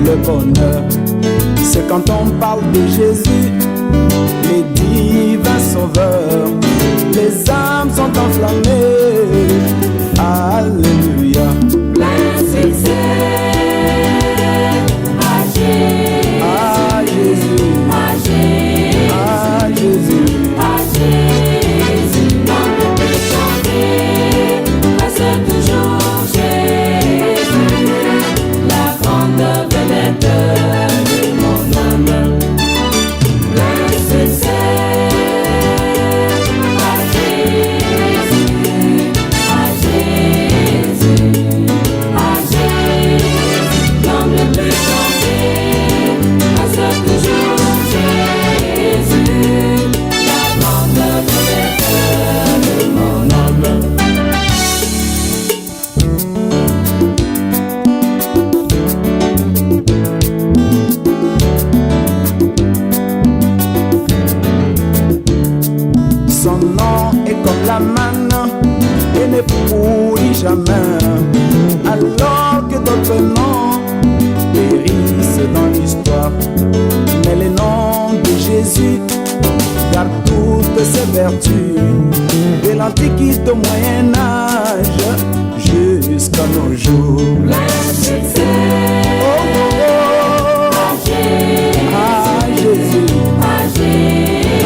le bonheur. C'est quand on parle de Jésus, les divins sauveurs, les âmes sont enflammées. Alléluia. Blessed say, à Jésus, à Jésus, Ah Jésus, à Jésus, dans le plus chanter, reste toujours Jésus, la grande vedette de mon âme. Blessed say, à Jésus, à Jésus, à Jésus, dans le plus chanter, reste toujours Jésus, la grande vedette de mon âme. son nom est comme la manne et ne pourrit jamais, alors que d'autres noms périssent dans l'histoire. Mais le nom de Jésus garde toutes ses vertus, de l'Antiquité au Moyen-Âge jusqu'à nos jours. Blessed say, Oh, oh, à oh, Jésus, ah Jésus, à Jésus, ah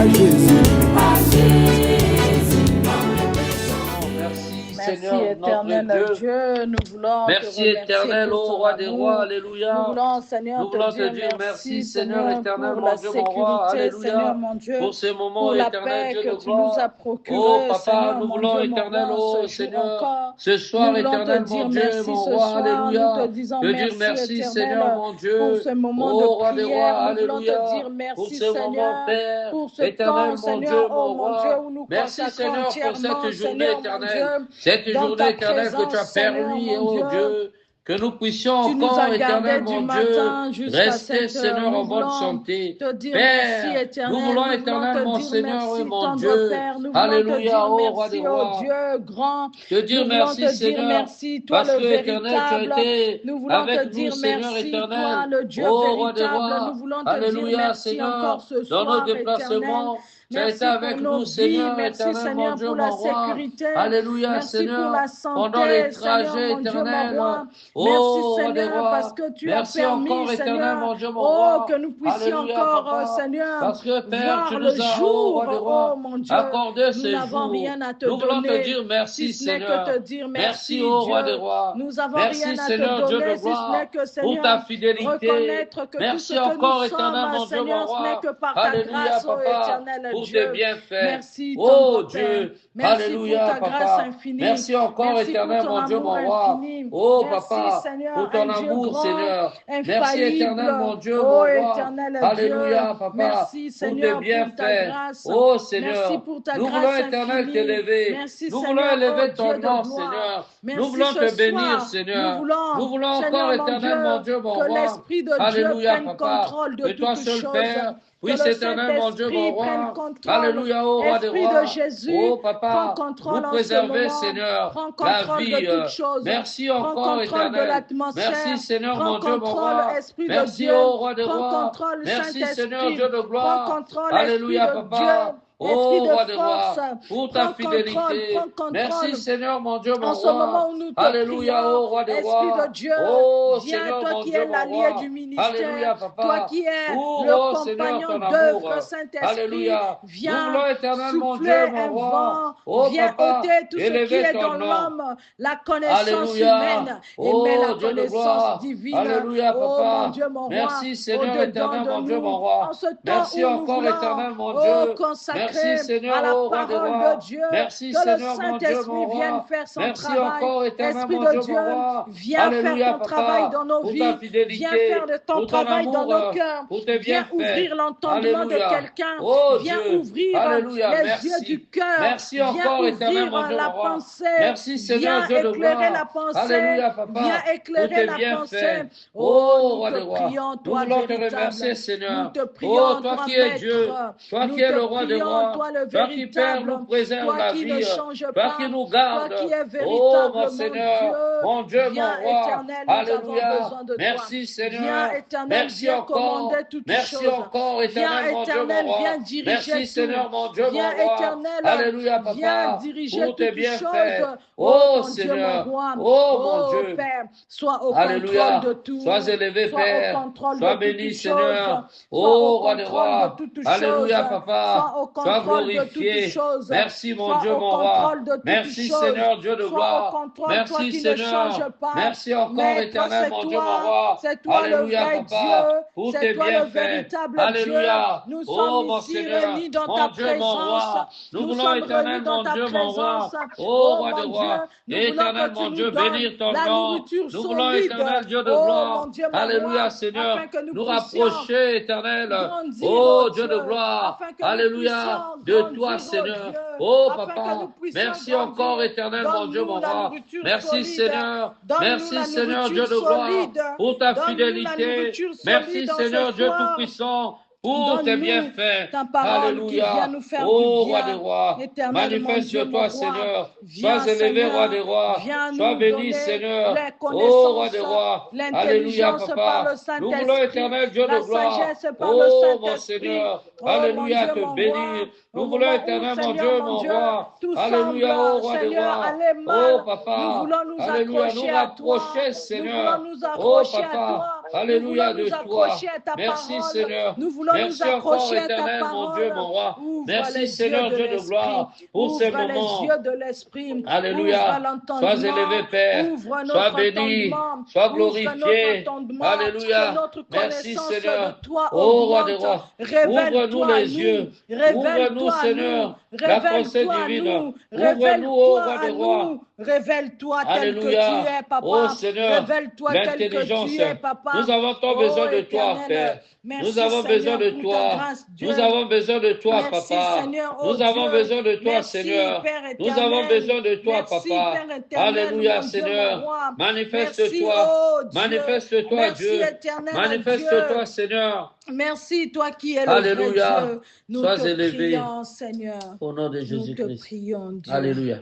Jésus. à Jésus, dans le plus chanter. Merci Merci Seigneur éternel notre Dieu. Dieu, nous voulons Merci te remercier éternel, pour ô ton roi des amour. rois, Nous alléluia. voulons, Seigneur, Nous voulons te dire merci, Seigneur éternel, pour mon la Dieu, mon roi, sécurité, Seigneur alléluia. mon Dieu, Pour ces moments pour la éternels, paix Dieu que de tu nous as gloire. procurée, Oh papa, Seigneur nous mon voulons Dieu, mon éternel, roi, oh ce jour Seigneur, encore. ce soir Nous voulons te éternel, dire mon Dieu, merci mon ce roi, soir. Nous alléluia. te disons De dire merci merci, éternel Seigneur, mon pour Dieu. ce moment Oh de roi des rois, prière. Nous voulons alléluia. te dire Pour merci, ce moment, Seigneur, Père, pour ce éternel, temps, mon Dieu, Seigneur, mon oh mon Dieu, roi. où nous Merci consacrons Seigneur pour cette entièrement, journée Seigneur mon éternelle. Dieu, Cette dans journée ta éternelle que tu as présence, Seigneur permis, mon oh Dieu. Dieu, que nous puissions Tu nous encore, as éternel, gardés mon du Dieu, matin jusqu'à rester, cette heure. Seigneur, Nous en bonne voulons santé. te dire merci Père, éternel. nous voulons, Nous voulons éternel, te mon dire Seigneur et merci, mon tendre Dieu. Père. Nous voulons te Alléluia, dire ô roi des merci, oh rois. Dieu grand. Te dire Nous voulons merci, te dire Seigneur, merci, toi parce le que, éternel, tu as véritable. été Nous voulons te avec nous, dire Seigneur merci, toi éternel. le Dieu Ô roi des véritable. Nous rois. voulons te dire Alléluia, merci encore Seigneur, ce dans nos soir éternel. déplacements. Tu as été Merci pour avec nos nous, vies. Seigneur Merci éternel, mon Seigneur Dieu, pour la mon roi. sécurité. Alléluia, Merci pour Seigneur, la pendant les santé, Seigneur trajets mon Dieu, mon éternels. roi. Ô Merci roi des Seigneur parce rois. que tu Merci as permis, encore, éternel, Seigneur, mon Dieu, mon oh, roi. que nous puissions Alléluia, encore, papa. Seigneur, Parce que, Père, voir tu le nous as, ô jour, roi des oh rois, mon Dieu. accordé Nous ces n'avons jours. rien à te Nous voulons te donner, dire merci, si ce n'est que Seigneur. te dire Merci, merci, ô roi des Dieu. rois. Nous n'avons Merci, rien à te Seigneur, Dieu de donner, si ce gloire, n'est que, pour Seigneur, ta fidélité. reconnaître que Merci tout ce que encore, nous éternel, mon sommes, Dieu, mon Seigneur, ce n'est roi. que par ta Alléluia, grâce, oh papa, éternel pour tes Dieu. bienfaits. Merci, Oh tendre Père. Dieu, Merci alléluia, pour ta grâce papa. infinie. Merci encore, Merci éternel, pour ton mon Dieu, amour mon roi. infini. Oh, Merci, papa, Seigneur, pour ton un Dieu amour, grand, Seigneur. Merci, infaillible. éternel, mon Dieu, Oh, mon roi. éternel Alléluia, Dieu. papa, Merci, pour tes Seigneur, pour ta bienfaits. grâce. Oh, Merci Seigneur, pour ta nous grâce voulons, éternel, infinie. t'élever. Merci, Nous voulons Seigneur, élever oh ton Dieu de nom, gloire. Seigneur. Merci Nous voulons ce te bénir, soir. Seigneur. Nous voulons, encore, Seigneur, éternel, mon Dieu, mon que roi. l'Esprit de Dieu Alléluia, prenne papa. contrôle de Que toi toutes seul, choses. Père. Oui, Que c'est le éternel, mon Dieu, mon Saint-Esprit prenne roi. contrôle. Alléluia, ô roi des Esprit rois. de Jésus, Oh, prends papa, contrôle vous en ce préservez, moment. Seigneur, Prends la contrôle vie. de toutes choses. Merci Prends encore, contrôle de éternel. l'atmosphère. Merci, Seigneur, Prends mon Dieu, mon contrôle, roi. Esprit de Merci, Dieu. ô roi des Prends rois. contrôle, Merci, Seigneur, Saint-Esprit. Dieu de Prends gloire. contrôle, Alléluia, Esprit de Dieu. papa. Esprit Oh, de roi des force. rois, pour ta Prends fidélité. contrôle. Merci, Seigneur, mon Dieu, mon En ce moment roi. où nous te Alléluia, prions, ô roi des Esprit rois. de Dieu, Oh, viens, Seigneur, toi mon qui Dieu, es mon l'allié roi. du ministère, Alléluia, toi papa. qui es Pour, le oh, Seigneur, compagnon ton d'œuvre, amour. Saint-Esprit, Alléluia. Nous viens voulons, éternel, mon Dieu, souffler mon un roi. vent, Oh, viens papa, ôter tout ce qui élevez est ton dans nom. l'homme, la connaissance Alléluia. humaine, et Oh, mets la Dieu de connaissance gloire. divine. Alléluia, Oh papa. mon Dieu, mon Merci, roi, Seigneur au-dedans éternel, de mon Dieu, nous, mon roi. en ce temps Merci où nous encore, voulons éternel, mon Dieu. consacrer Merci, Seigneur, à la ô roi des parole rois. de Dieu, Merci, que le Seigneur, mon Dieu, Saint-Esprit mon vienne roi. faire son Merci travail. encore, éternel, Esprit mon de Dieu, Dieu, mon roi. viens Alléluia, faire ton travail papa, dans nos pour vies. ta fidélité, Viens faire de ton pour ton travail dans amour, nos cœurs. pour tes Viens bienfaits. ouvrir l'entendement de Alléluia. quelqu'un. Oh Viens Dieu. ouvrir Alléluia. les Merci. yeux du cœur. Merci Viens encore, éternel, ouvrir mon Dieu, la mon roi. pensée. Merci, Seigneur, Viens Dieu de éclairer gloire. la pensée. Alléluia, papa, Viens pour éclairer tes la bienfaits. pensée. Oh, nous roi te des rois. prions, Nous toi voulons te véritable. remercier, Seigneur. Nous te Oh, prions, toi toi qui es maître. Dieu, toi Nous qui es te le roi des prions, roi. toi le Toi qui, Père, véritable, nous préserve toi la qui ne vie. change Toi pas, qui nous toi garde. qui es Oh, véritable, mon Seigneur, mon Dieu, mon Viens, roi. Éternel, nous avons Alléluia. besoin de toi. Merci, Viens, Seigneur. Éternel, Merci viens encore. commander toutes Merci choses. encore, Viens, Éternel, mon Dieu, mon Éternel, roi. viens diriger Merci, tout. Seigneur, mon Dieu, Viens, mon roi. Éternel, Alléluia, viens Papa, diriger pour tes toutes bienfaits. choses. Oh, mon Dieu, mon Seigneur. roi. Oh, mon Dieu. Père, sois au Alléluia. contrôle de tout. Sois élevé, Sois Père. au contrôle Sois de béni, toutes Seigneur. choses. Oh, Sois au roi des contrôle rois. de toutes Alléluia, choses. Papa. Sois au Sois contrôle de glorifié. toutes choses. Merci, mon Sois Dieu, au mon roi. contrôle de toutes Merci, choses. Seigneur, Dieu de Sois gloire. au contrôle, toi Merci, qui Seigneur. ne changes pas. Merci encore, Mais toi, éternel, mon Dieu, mon roi. c'est toi le Alléluia, vrai Papa, Dieu. pour C'est tes toi le bienfaits. véritable Alléluia. Dieu. Nous Oh, sommes mon ici Seigneur, réunis dans mon ta Dieu, mon présence. roi. Nous Nous voulons, sommes éternel, réunis dans mon ta Dieu, mon roi. présence. Oh, roi mon des Dieu, rois. nous voulons Éternel, que mon tu Dieu, nous donnes bénir ton la nom. nourriture Nous voulons, solide. éternel Dieu de Oh, gloire. mon Dieu, mon Alléluia, roi, Seigneur. afin que nous Nous puissions rapprocher, éternel. grandir, Oh, oh Dieu de gloire. afin que nous Alléluia. puissions De grandir, toi, oh Seigneur. Dieu, Oh, afin que Papa. nous puissions Merci grandir. encore, éternel, mon Dieu, Donne-nous mon la roi. nourriture Merci, solide. Seigneur. Donne-nous Merci, la Seigneur, Dieu nourriture de gloire, solide. pour ta Donne-nous la fidélité. nourriture Merci, solide en Seigneur, ce Dieu soir. Tout-Puissant, pour tes Donne-nous bienfaits. ta parole qui vient Alléluia. nous faire Oh, du roi des bien. rois, Éternel, mon Dieu, manifeste-toi, mon roi. Seigneur. Viens, Sois élevé, Seigneur, roi des rois. viens Sois nous béni, donner Seigneur. les Oh, roi des connaissances, rois. Alléluia, l'intelligence par Papa. le Nous voulons, Saint-Esprit, éternel Dieu la de gloire. sagesse par le Oh, mon Saint-Esprit. Seigneur. Oh, Alléluia, mon Dieu, te mon bénir. roi, Nous au voulons, moment éternel où, mon Seigneur, Dieu, mon mon Dieu, roi. tout Alléluia, semble, oh, roi des Seigneur, rois. aller Oh, mal. Papa. Nous voulons nous Alléluia, accrocher nous à toi. rapprocher, Nous Seigneur. voulons nous Oh, accrocher à Papa. toi. Alléluia, Nous de voulons nous toi. accrocher à ta Merci, parole. Seigneur. Nous voulons nous Merci encore, accrocher à ta éternel, mon Dieu, parole. mon roi. Ouvre Merci, les Seigneur, yeux de Dieu de l'esprit. gloire, pour ces Ouvre les moments. yeux de l'esprit. Alléluia. Ouvre l'entendement. Sois élevé, Père. Ouvre Sois notre béni. entendement. Sois Ouvre glorifié. notre entendement. Alléluia. Que notre Merci, connaissance Seigneur. de toi Oh, roi des augmente. rois. Révèle-toi Ouvre-nous à les nous. yeux. Ouvre-nous, Révèle-toi à Seigneur, nous. la pensée Révèle-toi à divine. nous. Ouvre-nous, oh, roi Révèle-toi des à rois. nous. Révèle-toi tel que tu Alléluia. es, papa. Oh, Seigneur, Révèle-toi tel que l'intelligence. tu es, papa. Nous avons tant Oh, besoin de toi, Éternel, Père. merci, Nous avons Seigneur, besoin de pour ta toi. grâce, Dieu. Nous avons besoin de toi, Merci, Papa. Seigneur, oh Nous avons Dieu. besoin de toi, Merci, Seigneur. Père Nous éternel. avons besoin de toi, Merci, Papa. Père éternel, Alléluia, mon Dieu, Seigneur. mon roi. Manifeste-toi. Merci, oh Dieu. Manifeste-toi, Merci, Dieu. éternel, Manifeste-toi, Dieu. Seigneur. Merci, toi qui es le Alléluia. vrai Dieu. Nous Sois te élevé. prions, Seigneur. Au nom de Nous te Jésus-Christ. prions, Dieu. Alléluia.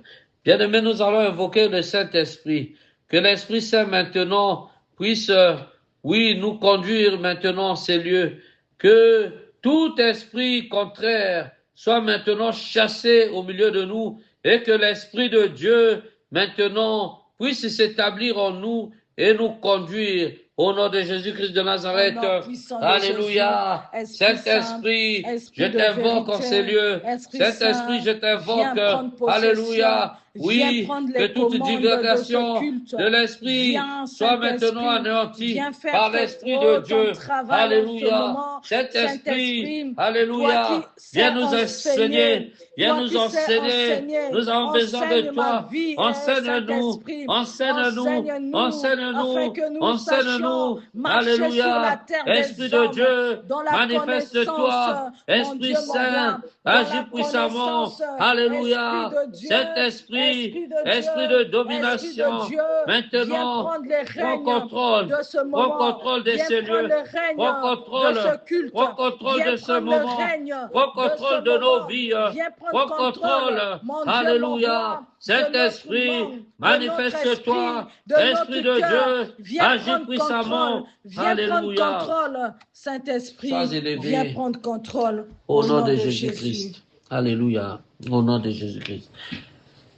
Bien-aimés, nous allons invoquer le Saint-Esprit. Que l'Esprit Saint maintenant puisse, oui, nous conduire maintenant en ces lieux. Que tout esprit contraire soit maintenant chassé au milieu de nous et que l'Esprit de Dieu maintenant puisse s'établir en nous et nous conduire. Au nom de Jésus-Christ de Nazareth. Au nom puissant de Alléluia. Jésus. Esprit Saint-Esprit, Saint, je Esprit de t'invoque en vérité. ces lieux. Esprit Saint-Esprit, Saint, je t'invoque. viens prendre possession. Alléluia. Viens Oui, prendre que les toute commandes divulgation de ce culte. de l'Esprit Viens, soit Saint-Esprit, maintenant anéantie viens faire par ton- l'Esprit oh, de ton Dieu. travail en ce Alléluia. moment. Saint-Esprit, Saint-Esprit, Alléluia. toi qui sais Viens nous enseigner. Viens toi nous qui sais enseigner. Nous avons besoin de enseigne ma toi. vie, Enseigne-nous. Saint-Esprit. Enseigne-nous. Enseigne-nous, Enseigne-nous. afin que nous Enseigne-nous. sachions marcher sur la Alléluia. terre Esprit des de hommes, Dieu, dans la manifeste-toi. connaissance, mon Esprit Dieu, mon Saint, roi, dans agis la puissamment. connaissance, Alléluia. Esprit de Dieu, Saint-Esprit, esprit Dieu, de domination. Esprit de Dieu, viens Maintenant, prends les prends règnes contrôle. de ce Prends moment. contrôle de Viens ces prendre lieux. le règne Prends contrôle. de ce culte. Prends contrôle Viens de ce prendre le moment. règne Prends contrôle de nos vies. Viens Prends prendre contrôle. mon Dieu, Alléluia. mon roi, Saint-Esprit, manifeste-toi. de Esprit de Dieu, viens agis prendre puissamment. contrôle. Viens Alléluia. prendre contrôle. Saint-Esprit, Sois élevé. viens prendre contrôle. Au nom de Jésus-Christ. Alléluia. Au nom de Jésus-Christ.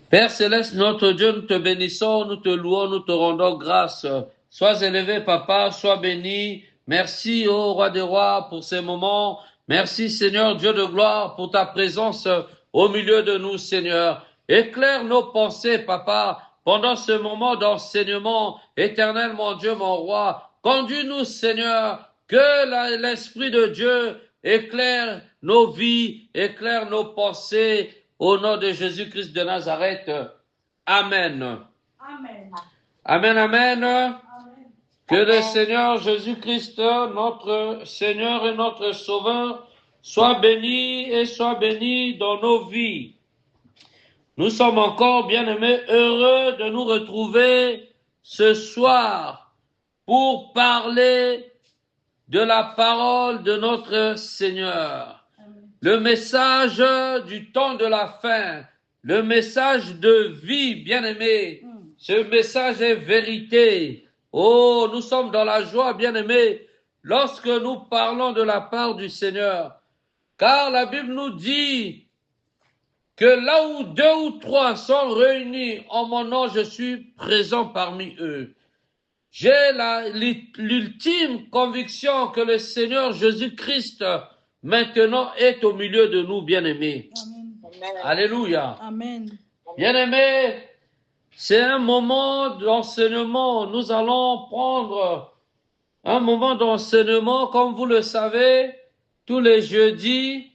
Père Céleste, notre Dieu, nous te bénissons, nous te louons, nous te rendons grâce. Sois élevé, Papa, sois béni. Merci, ô Roi des Rois, pour ces moments. Merci, Seigneur, Dieu de gloire, pour ta présence au milieu de nous, Seigneur. Éclaire nos pensées, Papa, pendant ce moment d'enseignement. Éternel, mon Dieu, mon Roi. Conduis-nous, Seigneur, que l'Esprit de Dieu éclaire nos vies, éclaire nos pensées. Au nom de Jésus-Christ de Nazareth. Amen. Amen. Amen, amen. Amen. Que le Seigneur Jésus-Christ, notre Seigneur et notre Sauveur, soit béni et soit béni dans nos vies. Nous sommes encore, bien-aimés, heureux de nous retrouver ce soir pour parler de la parole de notre Seigneur. le message du temps de la fin, le message de vie, bien-aimé. Ce message est vérité. Oh, nous sommes dans la joie, bien-aimé, lorsque nous parlons de la part du Seigneur. Car la Bible nous dit que là où 2 ou 3 sont réunis en mon nom, je suis présent parmi eux. J'ai l'ultime conviction que le Seigneur Jésus-Christ maintenant est au milieu de nous, bien-aimés. Alléluia. Amen. Bien-aimés, c'est un moment d'enseignement. Nous allons prendre un moment d'enseignement. Comme vous le savez, tous les jeudis,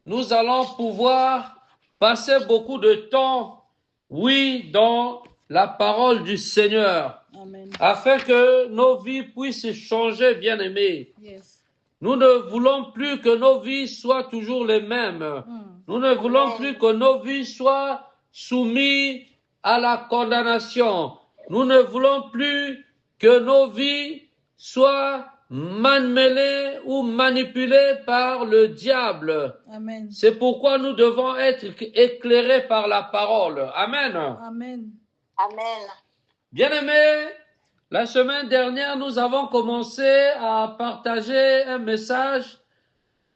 nous allons pouvoir passer beaucoup de temps, oui, dans la parole du Seigneur, Amen. afin que nos vies puissent changer, bien-aimés. Yes. Nous ne voulons plus que nos vies soient toujours les mêmes. Nous ne voulons plus que nos vies soient soumises à la condamnation. Nous ne voulons plus que nos vies soient mêlées ou manipulées par le diable. Amen. C'est pourquoi nous devons être éclairés par la parole. Amen. Amen. Amen. Bien-aimés, la semaine dernière, nous avons commencé à partager un message,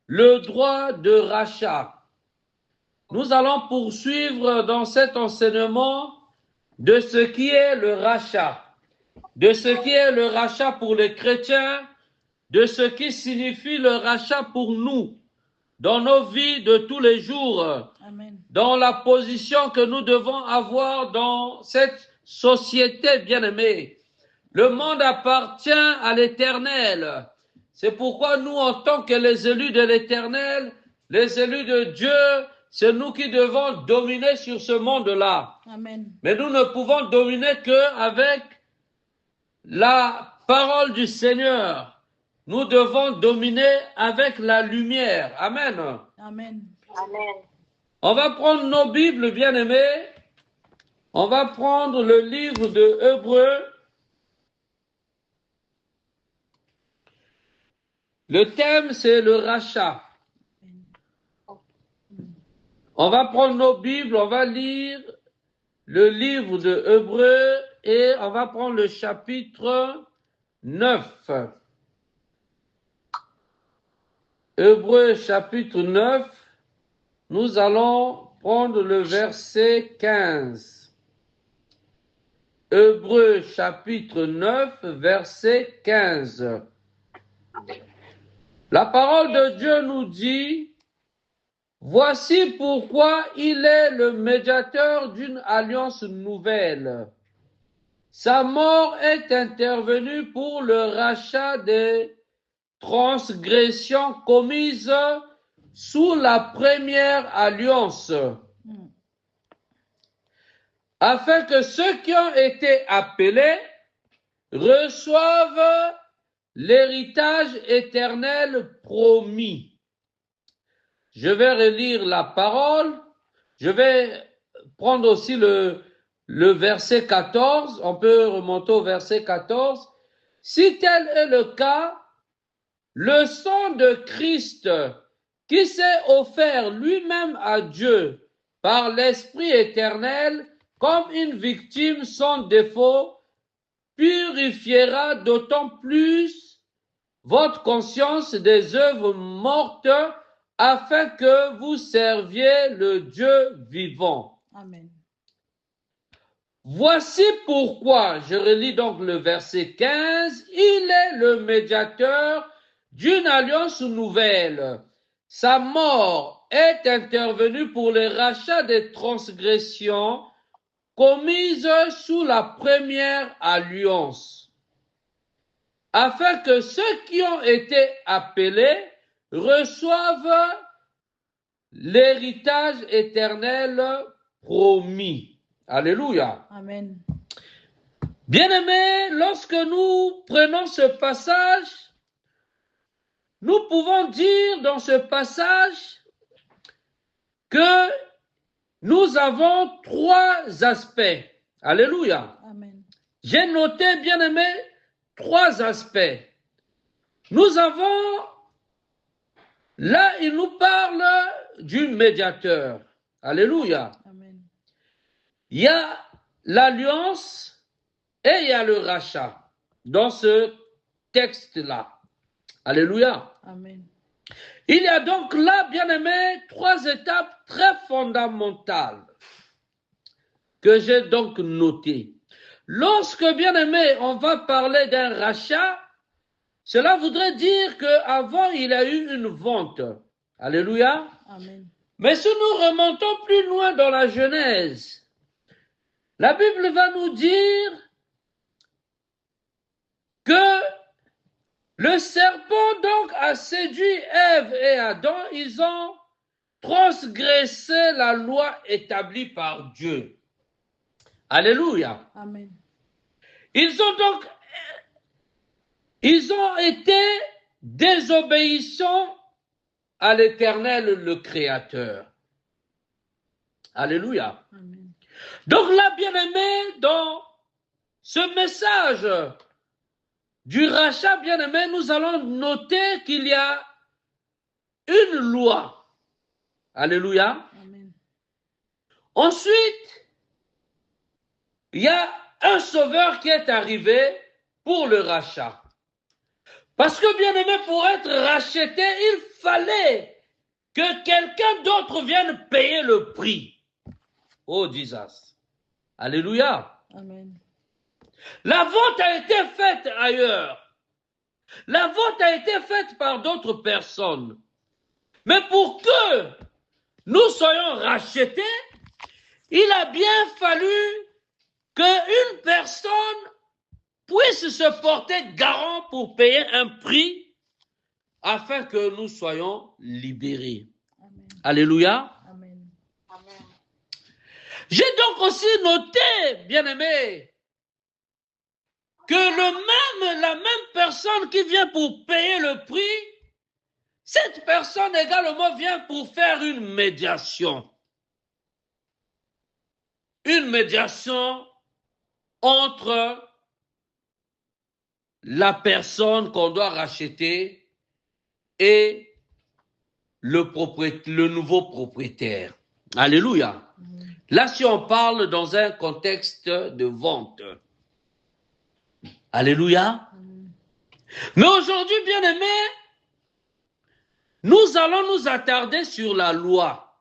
le droit de rachat. Nous allons poursuivre dans cet enseignement de ce qui est le rachat, de ce qui est le rachat pour les chrétiens, de ce qui signifie le rachat pour nous, dans nos vies de tous les jours, Amen. dans la position que nous devons avoir dans cette société bien-aimée. Le monde appartient à l'Éternel. C'est pourquoi nous, en tant que les élus de l'Éternel, les élus de Dieu, c'est nous qui devons dominer sur ce monde-là. Amen. Mais nous ne pouvons dominer qu'avec la parole du Seigneur. Nous devons dominer avec la lumière. Amen. Amen. Amen. On va prendre nos Bibles, bien-aimés. On va prendre le livre de Hébreux. Le thème, c'est le rachat. On va prendre nos Bibles, on va lire le livre de Hébreux et on va prendre le chapitre 9. Hébreux chapitre 9, nous allons prendre le verset 15. Hébreux chapitre 9, verset 15. La parole de Dieu nous dit: voici pourquoi il est le médiateur d'une alliance nouvelle. Sa mort est intervenue pour le rachat des transgressions commises sous la première alliance, afin que ceux qui ont été appelés reçoivent l'héritage éternel promis. Je vais relire la parole. Je vais prendre aussi le verset 14. On peut remonter au verset 14. Si tel est le cas, le sang de Christ, qui s'est offert lui-même à Dieu par l'Esprit éternel comme une victime sans défaut, purifiera d'autant plus votre conscience des œuvres mortes, afin que vous serviez le Dieu vivant. Amen. Voici pourquoi, je relis donc le verset 15, il est le médiateur d'une alliance nouvelle. Sa mort est intervenue pour le rachat des transgressions commises sous la première alliance, afin que ceux qui ont été appelés reçoivent l'héritage éternel promis. Alléluia. Amen. Bien-aimés, lorsque nous prenons ce passage, nous pouvons dire dans ce passage que nous avons 3 aspects. Alléluia. Amen. J'ai noté, bien-aimés, 3 aspects. Nous avons, là, il nous parle du médiateur. Alléluia. Amen. Il y a l'alliance et il y a le rachat dans ce texte-là. Alléluia. Amen. Il y a donc là, bien-aimés, 3 étapes très fondamentales que j'ai donc notées. Lorsque, bien-aimés, on va parler d'un rachat, cela voudrait dire qu'avant, il y a eu une vente. Alléluia. Amen. Mais si nous remontons plus loin dans la Genèse, la Bible va nous dire que le serpent donc a séduit Ève et Adam, ils ont transgressé la loi établie par Dieu. Alléluia. Amen. Ils ont été désobéissants à l'Éternel, le Créateur. Alléluia. Amen. Donc là, bien-aimé, dans ce message du rachat, bien-aimé, nous allons noter qu'il y a une loi. Alléluia. Amen. Ensuite, il y a un sauveur qui est arrivé pour le rachat. Parce que, bien-aimé, pour être racheté, il fallait que quelqu'un d'autre vienne payer le prix. Oh, Jesus. Alléluia. Amen. La vente a été faite ailleurs. La vente a été faite par d'autres personnes. Mais pour que nous soyons rachetés, il a bien fallu qu'une personne puisse se porter garant pour payer un prix afin que nous soyons libérés. Amen. Alléluia. Amen. J'ai donc aussi noté, bien-aimé, que la même personne qui vient pour payer le prix, cette personne également vient pour faire une médiation. Une médiation entre la personne qu'on doit racheter et le nouveau propriétaire. Alléluia. Là, si on parle dans un contexte de vente. Alléluia. Mais aujourd'hui, bien-aimés, nous allons nous attarder sur la loi.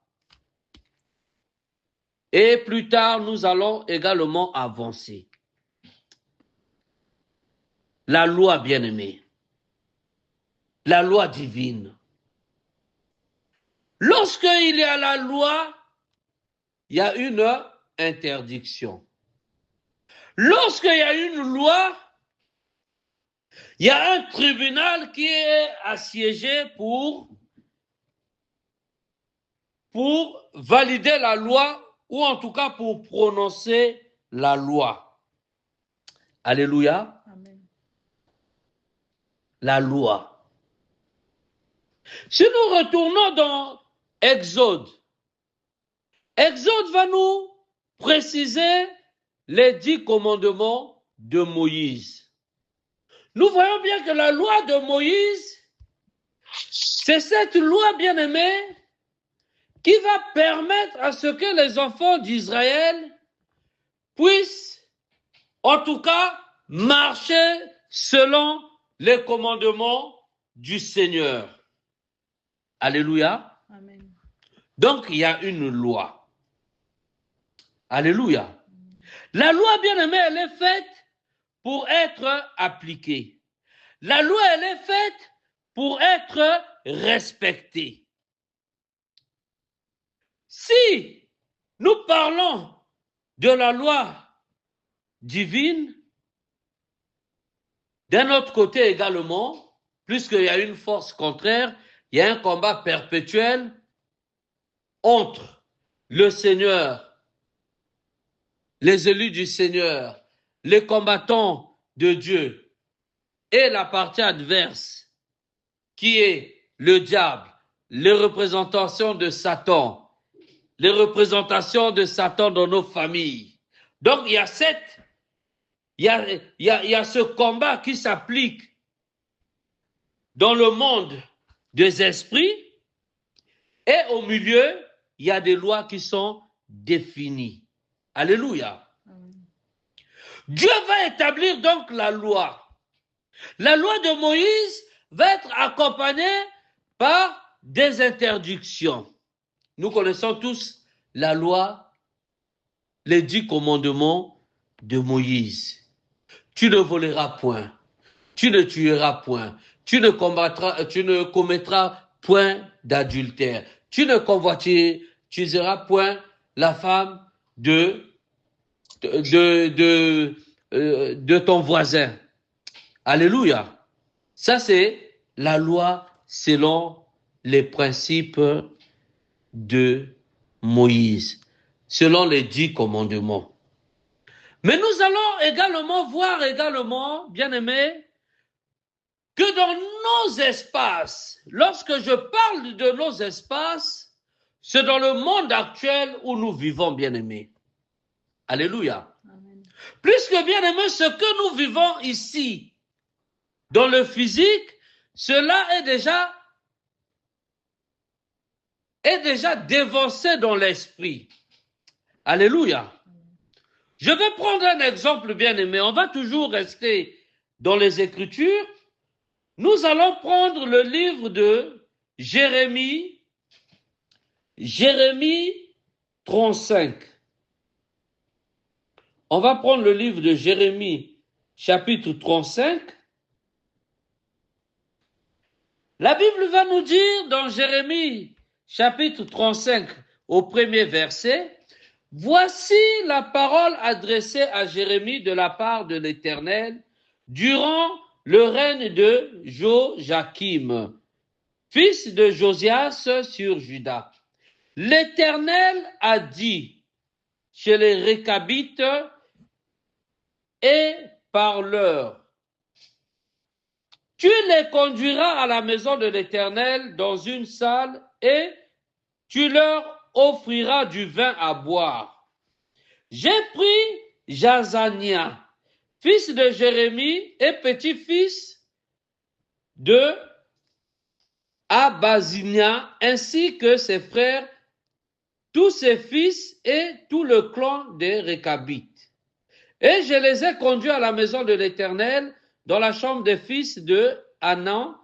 Et plus tard, nous allons également avancer. La loi, bien-aimée. La loi divine. Lorsqu'il y a la loi, il y a une interdiction. Lorsqu'il y a une loi, il y a un tribunal qui est assiégé pour valider la loi ou en tout cas pour prononcer la loi. Alléluia. Amen. La loi. Si nous retournons dans Exode, Exode va nous préciser les 10 commandements de Moïse. Nous voyons bien que la loi de Moïse, c'est cette loi bien-aimée qui va permettre à ce que les enfants d'Israël puissent, en tout cas, marcher selon les commandements du Seigneur. Alléluia. Amen. Donc, il y a une loi. Alléluia. La loi, bien-aimée, elle est faite pour être appliquée. La loi, elle est faite pour être respectée. Si nous parlons de la loi divine, d'un autre côté également, puisqu'il y a une force contraire, il y a un combat perpétuel entre le Seigneur, les élus du Seigneur, les combattants de Dieu et la partie adverse qui est le diable, les représentations de Satan, les représentations de Satan dans nos familles. Donc il y a ce combat qui s'applique dans le monde des esprits Et au milieu, il y a des lois qui sont définies. Alléluia. Dieu va établir donc la loi. La loi de Moïse va être accompagnée par des interdictions. Nous connaissons tous la loi, les 10 commandements de Moïse. Tu ne voleras point, tu ne tueras point, tu ne commettras point d'adultère, tu ne convoiteras point la femme de ton voisin. Alléluia. Ça, c'est la loi selon les principes de Moïse, selon les 10 commandements. Mais nous allons également voir, bien-aimés, que dans nos espaces, lorsque je parle de nos espaces, c'est dans le monde actuel où nous vivons, bien-aimés. Alléluia. Amen. Puisque, bien-aimés, ce que nous vivons ici, dans le physique, cela est déjà dévancé dans l'esprit. Alléluia. Je vais prendre un exemple, bien-aimé. On va toujours rester dans les Écritures. Nous allons prendre le livre de Jérémie 35. On va prendre le livre de Jérémie, chapitre 35. La Bible va nous dire dans Jérémie, chapitre 35, au premier verset, « Voici la parole adressée à Jérémie de la part de l'Éternel durant le règne de Joachim, fils de Josias sur Juda. L'Éternel a dit chez les Récabites et parleurs, tu les conduiras à la maison de l'Éternel dans une salle et tu leur offriras du vin à boire. J'ai pris Jazania, fils de Jérémie et petit-fils de Abazinia, ainsi que ses frères, tous ses fils et tout le clan des Récabites. Et je les ai conduits à la maison de l'Éternel, dans la chambre des fils de Hanan,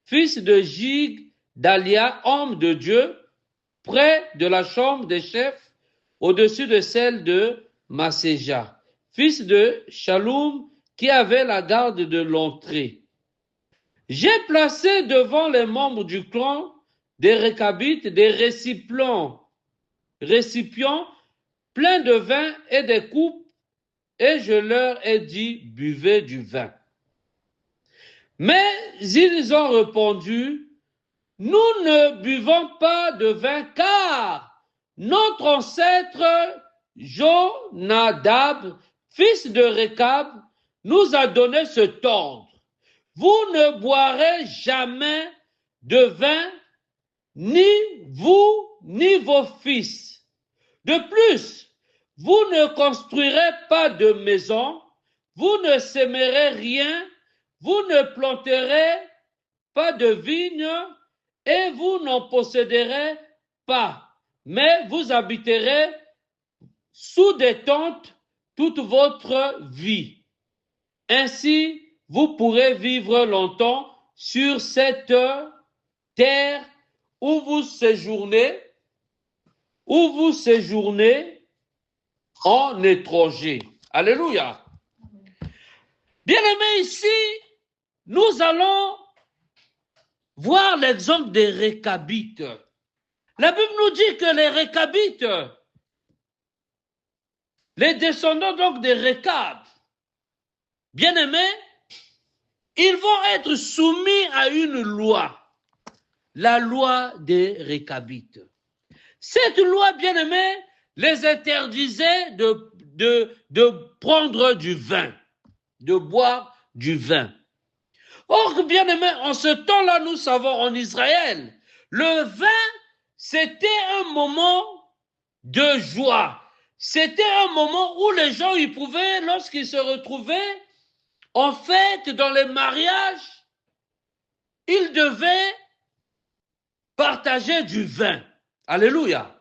fils de Jigdalia, homme de Dieu, près de la chambre des chefs, au-dessus de celle de Maséja, fils de Shaloum, qui avait la garde de l'entrée. J'ai placé devant les membres du clan des Récabites des récipients pleins de vin et des coupes, et je leur ai dit, buvez du vin. Mais ils ont répondu, nous ne buvons pas de vin, car notre ancêtre Jonadab, fils de Récab, nous a donné cet ordre. Vous ne boirez jamais de vin, ni vous, ni vos fils. De plus, vous ne construirez pas de maison, vous ne sèmerez rien, vous ne planterez pas de vigne, et vous n'en posséderez pas, mais vous habiterez sous des tentes toute votre vie. Ainsi, vous pourrez vivre longtemps sur cette terre où vous séjournez en étranger. Alléluia. Bien-aimés, ici, nous allons voir l'exemple des Récabites. La Bible nous dit que les Récabites, les descendants donc des Récab, bien-aimés, ils vont être soumis à une loi, la loi des Récabites. Cette loi, bien-aimés, les interdisait de prendre du vin, de boire du vin. Or, bien-aimés, en ce temps-là, nous savons en Israël, le vin, c'était un moment de joie. C'était un moment où les gens, ils pouvaient, lorsqu'ils se retrouvaient, en fait, dans les mariages, ils devaient partager du vin. Alléluia.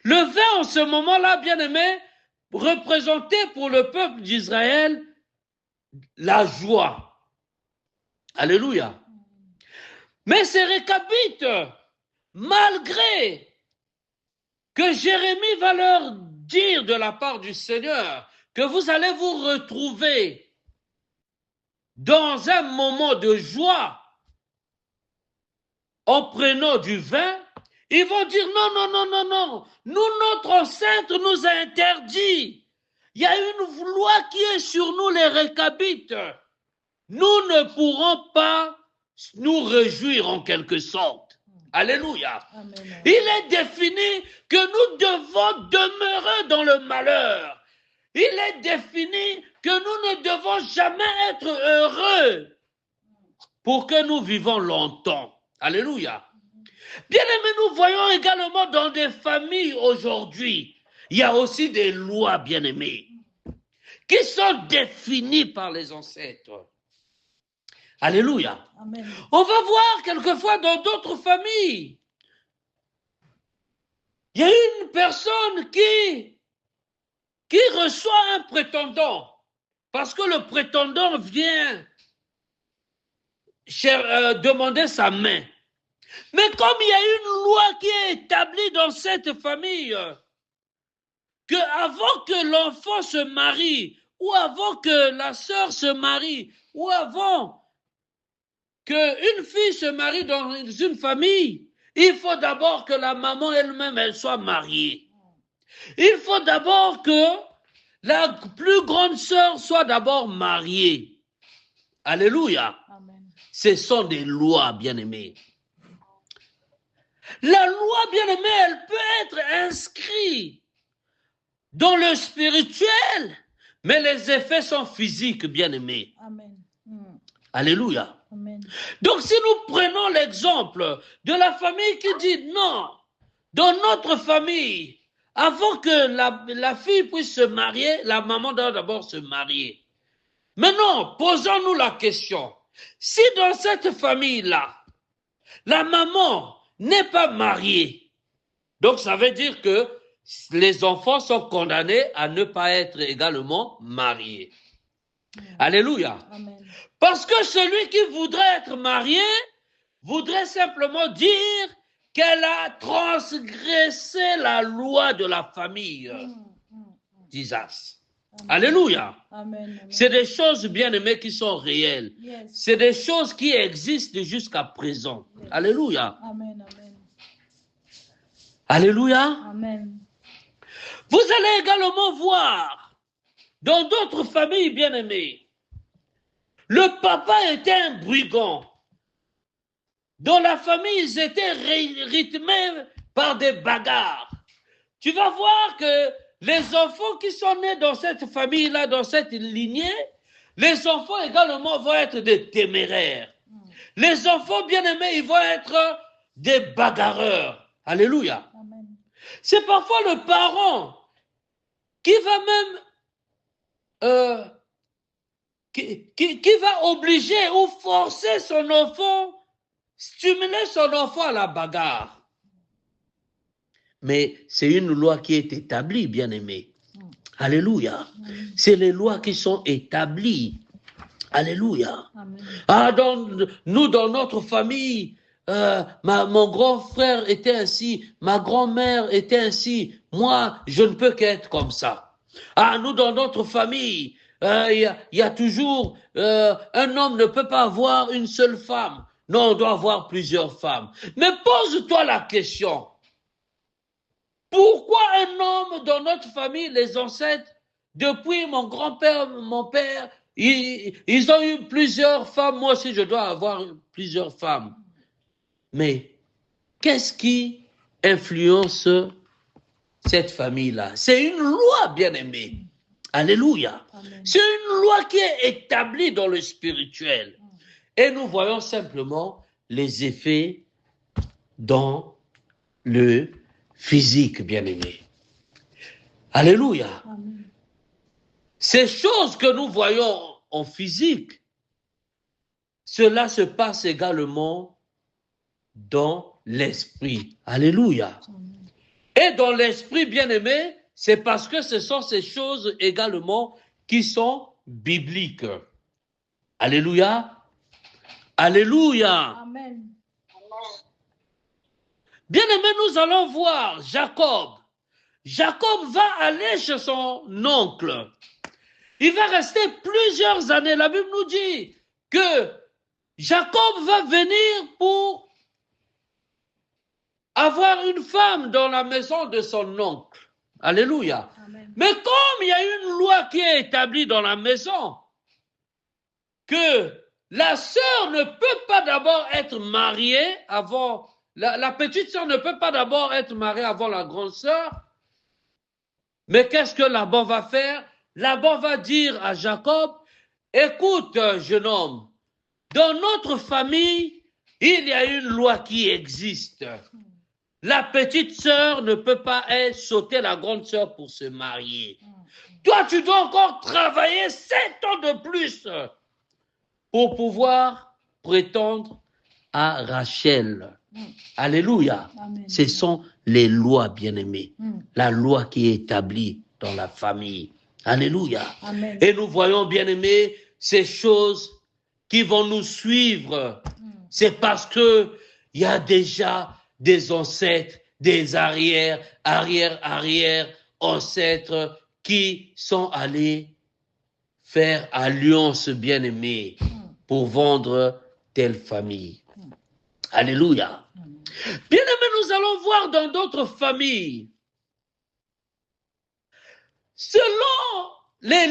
Le vin, en ce moment-là, bien-aimé, représentait pour le peuple d'Israël la joie. Alléluia. Mais ces Récabites, malgré que Jérémie va leur dire de la part du Seigneur que vous allez vous retrouver dans un moment de joie en prenant du vin, ils vont dire non, non, non, non, non. Nous, notre ancêtre nous a interdit. Il y a une loi qui est sur nous, les Récabites. Nous ne pourrons pas nous réjouir en quelque sorte. Alléluia. Amen. Il est défini que nous devons demeurer dans le malheur. Il est défini que nous ne devons jamais être heureux pour que nous vivons longtemps. Alléluia. Bien-aimés, nous voyons également dans des familles aujourd'hui, il y a aussi des lois, bien-aimés, qui sont définies par les ancêtres. Alléluia. Amen. On va voir quelquefois dans d'autres familles, il y a une personne qui reçoit un prétendant, parce que le prétendant vient demander sa main. Mais comme il y a une loi qui est établie dans cette famille, que avant que l'enfant se marie, ou avant que la sœur se marie, ou avant qu'une fille se marie dans une famille, il faut d'abord que la maman elle-même elle soit mariée. Il faut d'abord que la plus grande sœur soit d'abord mariée. Alléluia. Amen. Ce sont des lois, bien-aimés. La loi, bien-aimée, elle peut être inscrite dans le spirituel, mais les effets sont physiques, bien-aimés. Amen. Alléluia. Amen. Donc, si nous prenons l'exemple de la famille qui dit non, dans notre famille, avant que la fille puisse se marier, la maman doit d'abord se marier. Maintenant, posons-nous la question. Si dans cette famille-là, la maman n'est pas mariée, donc ça veut dire que les enfants sont condamnés à ne pas être également mariés. Alléluia. Amen. Parce que celui qui voudrait être marié voudrait simplement dire qu'elle a transgressé la loi de la famille d'Isaac. Alléluia. Amen. C'est des choses, bien-aimées, qui sont réelles. Yes. C'est des choses qui existent jusqu'à présent. Yes. Alléluia. Amen. Amen. Alléluia. Amen. Vous allez également voir dans d'autres familles, bien-aimées, le papa était un brigand. Dans la famille, ils étaient rythmés par des bagarres. Tu vas voir que les enfants qui sont nés dans cette famille-là, dans cette lignée, les enfants également vont être des téméraires. Les enfants bien-aimés, ils vont être des bagarreurs. Alléluia. Amen. C'est parfois le parent qui va même, qui va obliger ou forcer son enfant, stimuler son enfant à la bagarre. Mais c'est une loi qui est établie, bien-aimé. Alléluia. C'est les lois qui sont établies. Alléluia. Amen. Ah, nous, dans notre famille, mon grand frère était ainsi, ma grand-mère était ainsi. Moi, je ne peux qu'être comme ça. Ah, nous, dans notre famille, il y a toujours, un homme ne peut pas avoir une seule femme. Non, on doit avoir plusieurs femmes. Mais pose-toi la question. Pourquoi un homme dans notre famille, les ancêtres, depuis mon grand-père, mon père, ils ont eu plusieurs femmes, moi aussi je dois avoir plusieurs femmes. Mais qu'est-ce qui influence cette famille-là? C'est une loi, bien-aimée. Alléluia. Amen. C'est une loi qui est établie dans le spirituel. Et nous voyons simplement les effets dans le physique, bien-aimé. Alléluia. Amen. Ces choses que nous voyons en physique, cela se passe également dans l'esprit. Alléluia. Et dans l'esprit, bien-aimé, c'est parce que ce sont ces choses également qui sont bibliques. Alléluia. Alléluia. Amen. Bien-aimé, nous allons voir Jacob. Jacob va aller chez son oncle. Il va rester plusieurs années. La Bible nous dit que Jacob va venir pour avoir une femme dans la maison de son oncle. Alléluia. Amen. Mais comme il y a une loi qui est établie dans la maison, que la sœur ne peut pas d'abord être mariée avant, la petite sœur ne peut pas d'abord être mariée avant la grande sœur, mais qu'est-ce que Laban va faire? Laban va dire à Jacob, écoute, jeune homme, dans notre famille, il y a une loi qui existe. La petite sœur ne peut pas sauter la grande sœur pour se marier. Toi, tu dois encore travailler 7 ans de plus pour pouvoir prétendre à Rachel. Alléluia. Amen. Ce sont les lois, bien-aimées. La loi qui est établie dans la famille. Alléluia. Amen. Et nous voyons, bien-aimés, ces choses qui vont nous suivre. C'est parce que il y a déjà des ancêtres, des arrière ancêtres qui sont allés faire alliance, bien-aimée, pour vendre telle famille. Alléluia. Bien-aimés, nous allons voir dans d'autres familles, selon les